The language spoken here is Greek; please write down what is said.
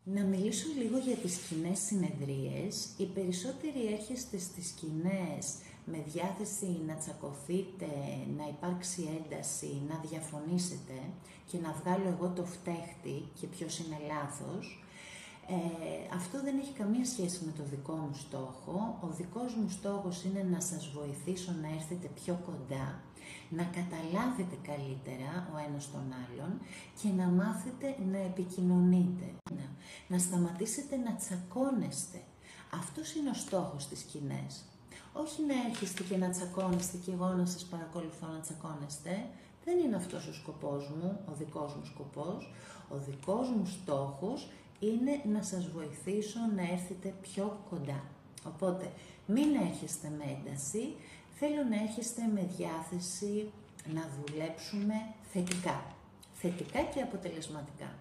Να μιλήσω λίγο για τις κοινές συνεδρίες. Οι περισσότεροι έρχεστε στις κοινές με διάθεση να τσακωθείτε, να υπάρξει ένταση, να διαφωνήσετε και να βγάλω εγώ το φταίχτη και ποιος είναι λάθος. Αυτό δεν έχει καμία σχέση με το δικό μου στόχο. Ο δικός μου στόχος είναι να σας βοηθήσω να έρθετε πιο κοντά, να καταλάβετε καλύτερα ο ένας τον άλλον και να μάθετε να επικοινωνείτε. Να σταματήσετε να τσακώνεστε. Αυτός είναι ο στόχος της σκηνές. Όχι να έρχεστε και να τσακώνεστε και εγώ να σας παρακολουθώ να τσακώνεστε. Δεν είναι αυτός ο σκοπός μου, ο δικός μου σκοπός. Ο δικός μου στόχος είναι να σας βοηθήσω να έρθετε πιο κοντά. Οπότε μην έρχεστε με ένταση, θέλω να έρχεστε με διάθεση να δουλέψουμε θετικά και αποτελεσματικά.